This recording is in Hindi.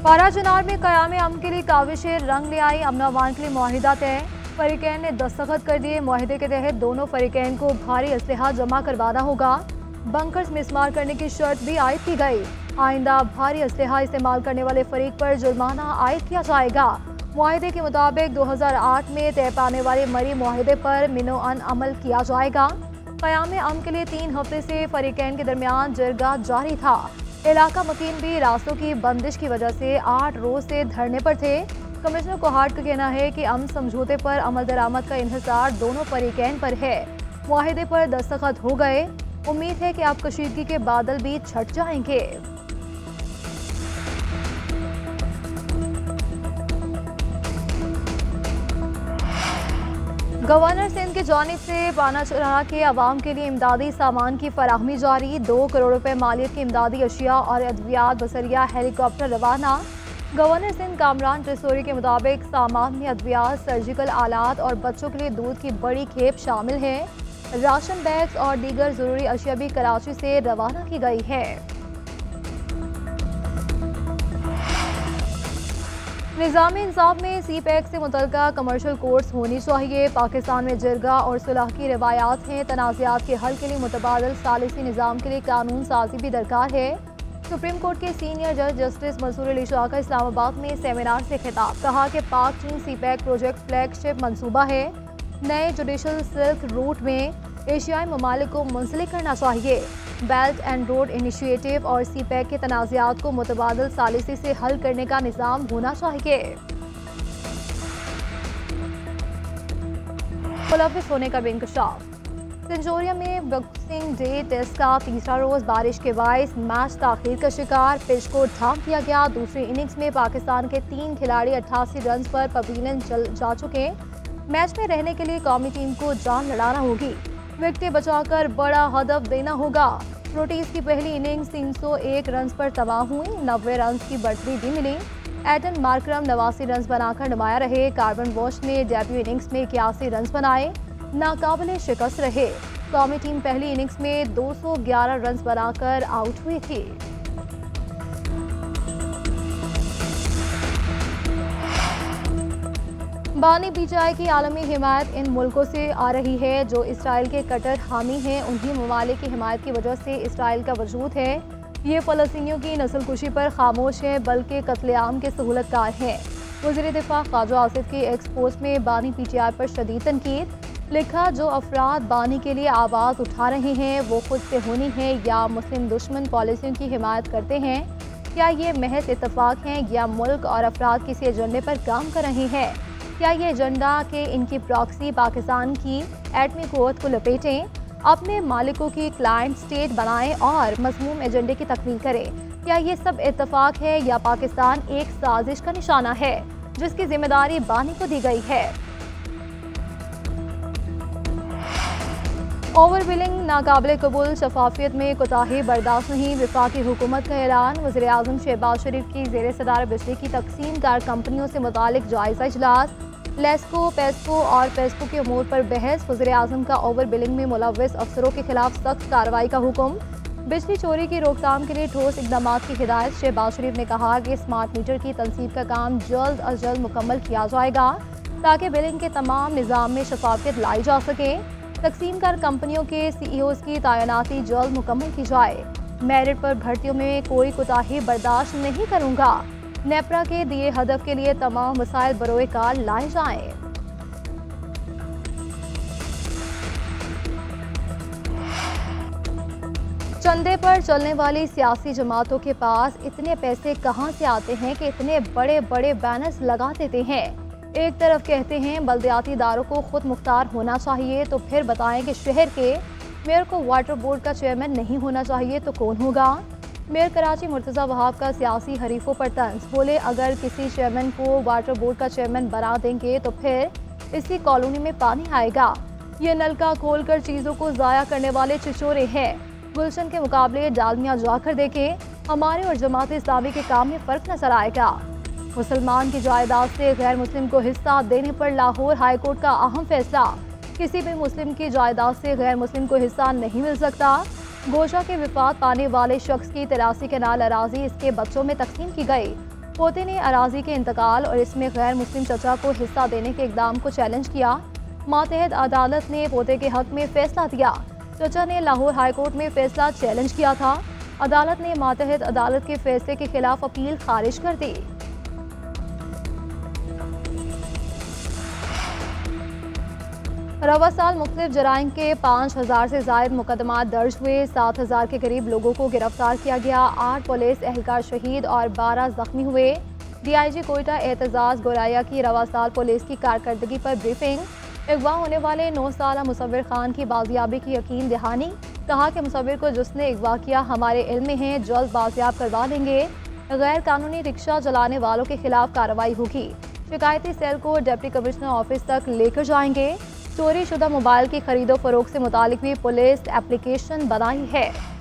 पाराचनार में क़याम अमन के लिए काविशें रंग ले आई। अमन अमान के लिए मुआहिदा तय। फरीकैन ने दस्तखत कर दिए। मुआहिदे के तहत दोनों फरीकैन को भारी असलहा जमा करवाना होगा। बंकर्स मिसमार करने की शर्त भी आयद की गई। आइंदा भारी असलहा इस्तेमाल करने वाले फरीक पर जुर्माना आयद किया जाएगा। मुआहिदे के मुताबिक 2008 में तय पाने वाले मरी मुआहिदे पर मिनोअन अमल किया जाएगा। क़याम अमन के लिए 3 हफ्ते से फरीकैन के दरमियान जरगा जारी था। इलाका मकीन भी रास्तों की बंदिश की वजह से 8 रोज से धरने पर थे। कमिश्नर कोहाट का कहना है कि अमन समझौते पर अमल दरामद का इंहिसार दोनों फरीकैन पर है। मुआहिदे पर दस्तखत हो गए। उम्मीद है कि अब कशीदगी के बादल भी छट जाएंगे। गवर्नर सिंध की जानिब से पानाचराह के अवाम के लिए इमदादी सामान की फराहमी जारी। 2 करोड़ रुपए मालियत की इमदादी अशिया और अद्वियात बसरिया हेलीकॉप्टर रवाना। गवर्नर सिंध कामरान ट्रेसोरी के मुताबिक सामान में अद्वियात, सर्जिकल आलात और बच्चों के लिए दूध की बड़ी खेप शामिल है। राशन बैग्स और दीगर जरूरी अशिया भी कराची से रवाना की गई है। निज़ाम इंसाफ में CPEC से मुतल्लिका कमर्शियल कोर्ट्स होनी चाहिए। पाकिस्तान में जरगा और सुलह की रिवायात हैं। तनाज़ात के हल के लिए मुतबादल सालिसी निज़ाम के लिए कानून साजी भी दरकार है। सुप्रीम कोर्ट के सीनियर जज जस्टिस मंसूर अली शाह का इस्लामाबाद में सेमिनार से खिताब। कहा कि पाक चीन CPEC प्रोजेक्ट फ्लैगशिप मंसूबा है। नए जुडिशल सिल्क रूट में एशियाई ममालिक को मुंसलिक करना चाहिए। बेल्ट एंड रोड इनिशिएटिव और CPEC के तनाज़ात को मुतबादल सालिसी से हल करने का निज़ाम होना चाहिए। मुलव्विस होने का भी इंकशाफ। संजोरिया में बॉक्सिंग डे टेस्ट का तीसरा रोज बारिश के बायस मैच ताखीर का शिकार। पिच को ढांक दिया गया। दूसरी इनिंग्स में पाकिस्तान के 3 खिलाड़ी 88 रन पर पवेलियन जा चुके। मैच में रहने के लिए कौमी टीम को जान लड़ाना होगी। विकेटें बचाकर बड़ा हदफ देना होगा। प्रोटीज की पहली इनिंग्स 301 रन पर तबाह हुई। 90 रन की बढ़ती भी मिली। एडन मार्करम 89 रन बनाकर नुमाया रहे। कार्बन वॉश ने डेब्यू इनिंग्स में 81 रन बनाए, नाकाबिले शिकस्त रहे। कौमी टीम पहली इनिंग्स में 211 रन बनाकर आउट हुई थी। बानी PTI की आलमी हिमायत इन मुल्कों से आ रही है जो इसराइल के कट्टर हामी हैं। उन्हीं ममालिक की हिमायत की वजह से इसराइल का वजूद है। ये फ़लस्तीनियों की नस्लकुशी पर खामोश है बल्कि कत्लेआम के सहूलतकार हैं। वज़ीर दिफा ख्वाजा आसिफ की एक्सपोज में बानी PTI पर शदीद तनकीद। लिखा, जो अफराद बानी के लिए आवाज़ उठा रहे हैं वो खुद से होनी है या मुस्लिम दुश्मन पॉलिसियों की हिमायत करते हैं। क्या ये महज इत्तफाक हैं या मुल्क और अफराद किसी एजेंडे पर काम कर रहे हैं? क्या ये एजेंडा के इनकी प्रॉक्सी पाकिस्तान की एटमी क़ुव्वत को लपेटें, अपने मालिकों की क्लाइंट स्टेट बनाएं और मज़मूम एजेंडे की तकमील करें? क्या ये सब इत्तफाक है या पाकिस्तान एक साजिश का निशाना है जिसकी जिम्मेदारी बानी को दी गई है? ओवर बिलिंग नाकाबिले कबूल। शफाफियत में कोताही बर्दाश्त नहीं। वफाकी हुकूमत का ऐलान। वज़ीर आज़म शहबाज शरीफ की ज़ेर सदारत बिजली की तकसीम कार कंपनियों से मुतालिक जायज़ा इजलास। लेस्को, पेस्को और पेस्को के अमूर पर बहस। वज़ीर आज़म का ओवर बिलिंग में मुलव्विस अफसरों के खिलाफ सख्त कार्रवाई का हुक्म। बिजली चोरी की रोकथाम के लिए ठोस इक़दाम की हिदायत। शहबाज शरीफ ने कहा कि स्मार्ट मीटर की तनसीब का काम जल्द अज जल्द मुकम्मल किया जाएगा ताकि बिलिंग के तमाम निज़ाम में शफाफियत लाई जा सके। तकसीम कार कंपनियों के CEOs की तैनाती जल्द मुकम्मल की जाए। मेरिट पर भर्तियों में कोई कोताही बर्दाश्त नहीं करूंगा। नेपरा के दिए हदफ के लिए तमाम वसाइल बरोए कार लाए जाएं। चंदे पर चलने वाली सियासी जमातों के पास इतने पैसे कहां से आते हैं कि इतने बड़े बड़े बैनर्स लगा देते हैं। एक तरफ कहते हैं बल्दियाती इदारों को खुद मुख्तार होना चाहिए, तो फिर बताएं कि शहर के मेयर को वाटर बोर्ड का चेयरमैन नहीं होना चाहिए तो कौन होगा? मेयर कराची मुर्तज़ा वहाब का सियासी हरीफों पर तंज। बोले, अगर किसी चेयरमैन को वाटर बोर्ड का चेयरमैन बना देंगे तो फिर इसी कॉलोनी में पानी आएगा। ये नलका खोलकर चीज़ों को ज़ाया करने वाले चिचोरे हैं। गुलशन के मुकाबले डालमिया जाकर देखें, हमारे और जमात इस्लामी के काम में फ़र्क नजर आएगा। मुसलमान की जायदाद से गैर मुस्लिम को हिस्सा देने पर लाहौर हाईकोर्ट का अहम फैसला। किसी भी मुस्लिम की जायदाद से गैर मुस्लिम को हिस्सा नहीं मिल सकता। गोशा के विफात पाने वाले शख्स की 83 कनाल अराजी इसके बच्चों में तकसीम की गई। पोते ने अराजी के इंतकाल और इसमें गैर मुस्लिम चचा को हिस्सा देने के इकदाम को चैलेंज किया। मातहत अदालत ने पोते के हक में फैसला दिया। चचा ने लाहौर हाई कोर्ट में फैसला चैलेंज किया था। अदालत ने मातहत अदालत के फैसले के खिलाफ अपील खारिज कर दी। रवा साल मुख्तलिफ जराइम के 5000 से जायद मुकदमा दर्ज हुए। 7000 के करीब लोगों को गिरफ्तार किया गया। 8 पुलिस एहलकार शहीद और 12 जख्मी हुए। DIG कोयटा एतजाज गोराया की रवा साल पुलिस की कारकर्दगी पर ब्रीफिंग। अगवा होने वाले 9 साला मुसव्विर खान की बाजियाबी की यकीन दहानी। कहा कि मुसव्विर को जिसने अगवा किया हमारे इल्म में है, जल्द बाजियाब करवा देंगे। गैर कानूनी रिक्शा चलाने वालों के खिलाफ कार्रवाई होगी। शिकायती सेल को डिप्टी कमिश्नर ऑफिस तक लेकर जाएंगे। चोरी शुदा मोबाइल की खरीदो फरोख्त से मुतालिक भी पुलिस एप्लीकेशन बनाई है।